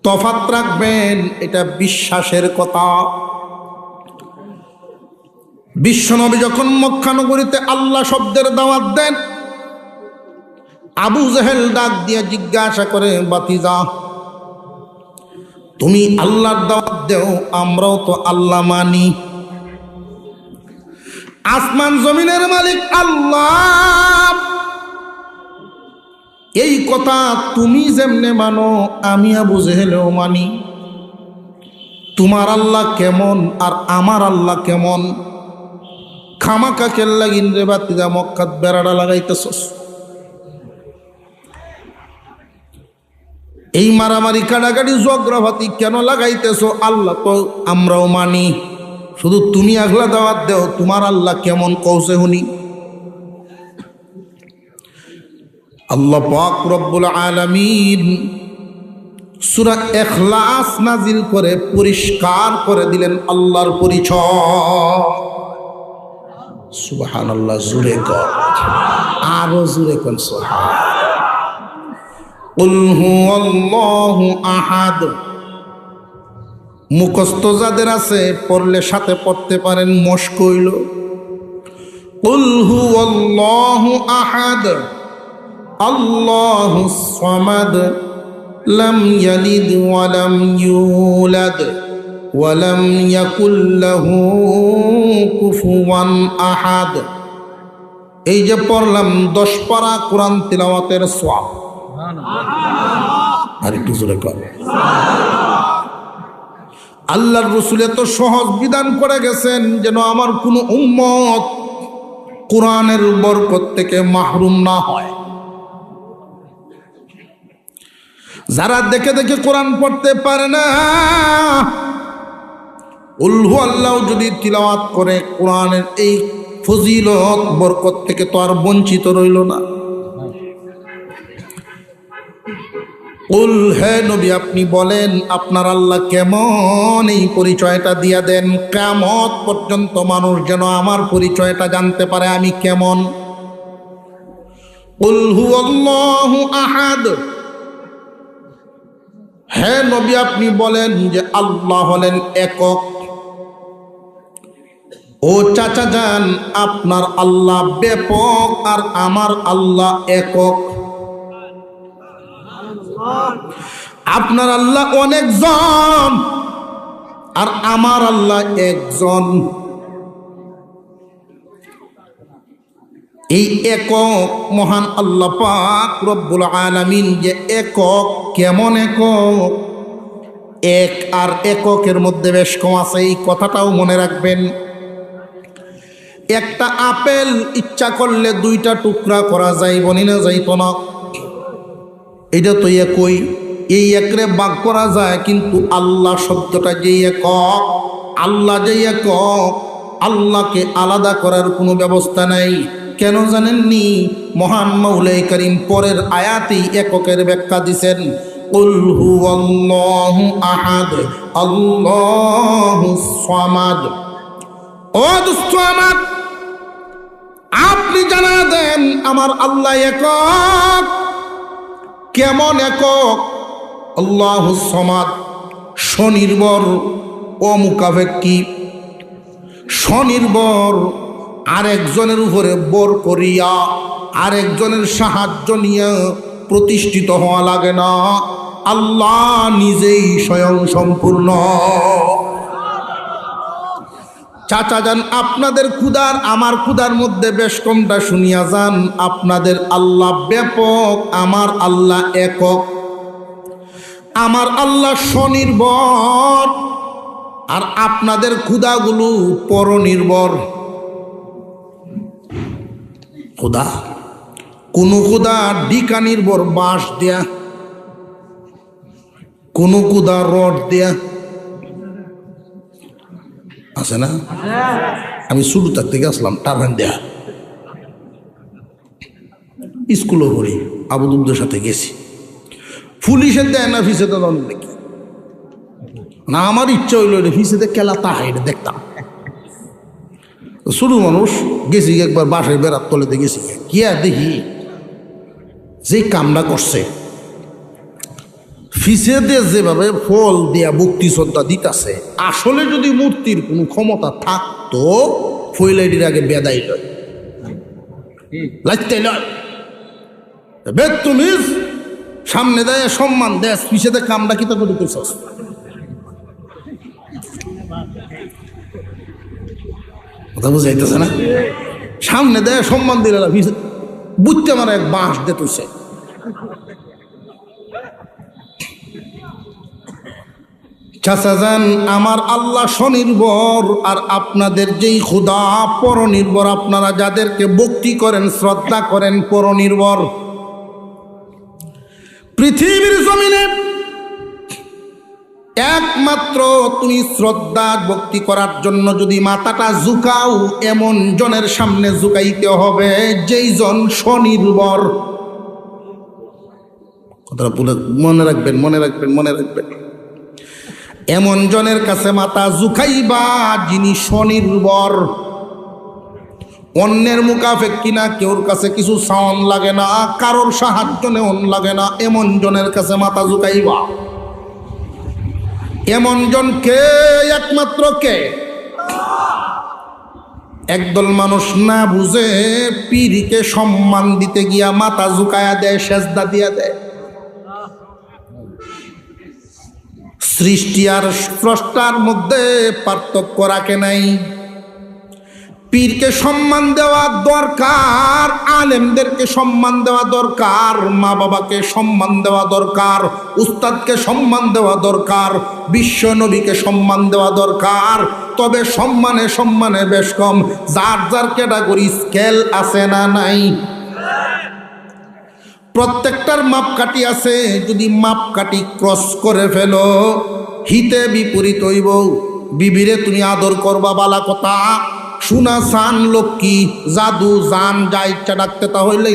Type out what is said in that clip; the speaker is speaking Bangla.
তফাৎ রাখবেন, এটা বিশ্বাসের কথা। বিশ্বনবী যখন মক্কা নগরীতে আল্লাহ শব্দের দাওয়াত দেন, আবু জেহেল ডাক দিয়ে জিজ্ঞাসা করে, বাতিজা তুমি আল্লাহর দাওয়াত দেও, আমরাও তো আল্লাহ মানি, আসমান জমিনের মালিক আল্লাহ, এই কথা তুমি যেমনে মানো আমি আবু জেহেলেও মানি। তোমার আল্লাহ কেমন আর আমার আল্লাহ কেমন? খামাকা কেল্লাগিন রে বাতিজা মক্কাত বেড়াটা লাগাইতেছস, এই মারামারি কাটাকাটি জগ্রাফাতি কেন লাগাইতেছ? আল্লাহ তো আমরাও মানি, শুধু তুমি আগলা দাওয়াত দেও, তোমার আল্লাহ কেমন কওছে হুনি। আল্লাহ পাক রব্বুল আলামিন সূরা ইখলাস নাজিল করে পরিষ্কার করে দিলেন আল্লাহর পরিচয়। সুবহানাল্লাহ, জোরে কর, আরো জোরে কর সুবহানাল্লাহ। কুল হুয়াল্লাহু আহাদ, মুখস্থ যাদের আছে পড়লে সাথে পড়তে পারেন, মস্ক হইল। কুল হুয়াল্লাহু আহাদ আল্লাহুস সামাদ লাম ইয়ালিদ ওয়া লাম ইউলাদ ওয়া লাম ইয়াকুল লাহু কুফুয়ান আহাদ। এই যে পড়লাম 10 পারা কোরআন তিলাওয়াতের সওয়াব। আর একটু জোরে কর। আল্লাহর রাসূল এত সহজ বিধান করে গেছেন যেন আমার কোনো উম্মত কোরআনের বরকত থেকে মাহরুম না হয়। যারা দেখে দেখে কোরআন পড়তে পারে না, উল্হু আল্লাহ যদি তিলাওয়াত করে কোরআনের এই ফজিলত বরকত থেকে তো আর বঞ্চিত রইল না। কুল, হে নবী আপনি বলেন আপনার আল্লাহ কেমন, এই পরিচয়টা দিয়া দেন, কিয়ামত পর্যন্ত মানুষ যেন আমার পরিচয়টা জানতে পারে আমি কেমন। কুল হুয়াল্লাহু আহাদ, হে নবী আপনি বলেন যে আল্লাহ হলেন একক। ও চাচা যান, আপনার আল্লাহ ব্যাপক আর আমার আল্লাহ একক। আপনার আল্লাহ অনেকজন আর আমার আল্লাহ একজন। এই একক মহান আল্লাহ পাক রব্বুল আলামিন যে একক, কেমন একক? এক আর এককের মধ্যে বেশ কম আছে, এই কথাটাও মনে রাখবেন। একটা আপেল ইচ্ছা করলে 2টা টুকরা করা যাইব না, যাইত না, এটা তো একই, এই একরে ভাগ করা যায়, কিন্তু আল্লাহ শব্দটা যে একক, আল্লাহ যে একক, আল্লাহকে আলাদা করার কোনো ব্যবস্থা নাই। কেন জানেননি? মহান মাওলাই করিম পরের আয়াতেই এককের ব্যাখ্যা দিছেন। কুল হুয়াল্লাহু আহাদ আল্লাহুস সামাদ। ও দোস্ত আমার, আপনি জানা দেন আমার আল্লাহ একক। কেমন একক? আল্লাহুস সামাদ, স্বনির্ভর, অমুখাপেক্ষী, স্বনির্ভর, আরেকজনের উপরে বর করিয়া আরেকজনের সাহায্য নিয়ে প্রতিষ্ঠিত হওয়া লাগে না। আল্লাহ নিজেই স্বয়ং সম্পূর্ণ। চাচা যান, আপনাদের ক্ষুধার আমার ক্ষুধার মধ্যে বেশ কমটা শুনিয়া যান। আপনাদের আল্লাহ ব্যাপক, আমার আল্লাহ একক। আমার আল্লাহ স্বনির্ভর আর আপনাদের ক্ষুধাগুলো পরনির্ভর। খোদা, কোন খোদা ডিকা নির্ভর বাঁশ দেয়া, কোন খোদা রড দেয়া আছে না? আমি শুরুটার থেকে আসলাম টার্বান দেয়া, স্কুলও পড়ি, আবুদুলদের সাথে গেছি। পুলিশের দেয় না ফিসেতে নাকি না, আমার ইচ্ছা হইল ফিসেতে খেলা তাহা এটা দেখতাম। ছোট মানুষ গেছি একবার বাসায় বেড়ার তলেতে গেছি, কি আর দেখি যে কামটা করছে, ফিসে দিয়ে যেভাবে ফল দিয়া ভক্তি শ্রদ্ধা দিতেছে, আসলে যদি মূর্তির কোনো ক্ষমতা থাকতো ফইলাইটির আগে বেদাই লয়, লাইতে লয়। বেদ তুমি সামনে দেয় সম্মান দেশ, পিছেতে কামটা কিতা করে দিতেছস? কথা বুঝাইতেছে না? সামনে দেয় সম্মান দিলে বুঝতে আমার এক বাঁশ দিতেছে। চাচা যান, আমার আল্লাহ স্বনির্ভর, আর আপনাদের যেই খোদা পরনির্ভর। আপনারা যাদেরকে ভক্তি করেন শ্রদ্ধা করেন পরনির্ভর। পৃথিবীর জমিনে একমাত্র তুমি শ্রদ্ধা ভক্তি করার জন্য যদি মাথাটা ঝুঁকাও, এমন জনের সামনে ঝুঁকাইতে হবে যেই জন স্বনির্ভর। কথাটা মনে রাখবেন, মনে রাখবেন, মনে রাখবেন। এমন জনের কাছে মাথা ঝুঁকাইবা যিনি স্বনির্ভর। অন্যের মুখাপেক্ষী না, কেউর কাছে কিছু সাউন লাগে না, কারোর সাহায্য নেওন লাগে না, এমন জনের কাছে মাথা ঝুঁকাইবা। এমন জন কে? একমাত্র কে? একদল মানুষ না বুঝে পীরকে সম্মান দিতে গিয়া মাথা ঝুঁকায়া দেয়, সেজদা দিয়া দেয়। সৃষ্টি আর স্রষ্টার মধ্যে পার্থক্য রাখে নাই। পীরকে সম্মান দেওয়া দরকার, আলেমদেরকে সম্মান দেওয়া দরকার, মা বাবাকে সম্মান দেওয়া দরকার, উস্তাদকে সম্মান দেওয়া দরকার, বিশ্ব নবীকে সম্মান দেওয়া দরকার। তবে সম্মানে সম্মানে বেশ কম। যার যার ক্যাটাগরি স্কেল আছে না নাই? প্রত্যেকটার মাপকাঠি আছে। যদি মাপকাঠি ক্রস করে ফেলো, হিতে বিপরীত হইব। বিবিরে তুমি আদর করবা, বালা কথা, সোনা সান লক্ষ্মী জাদু জান যা ইচ্ছা ডাকতে, তা হইলে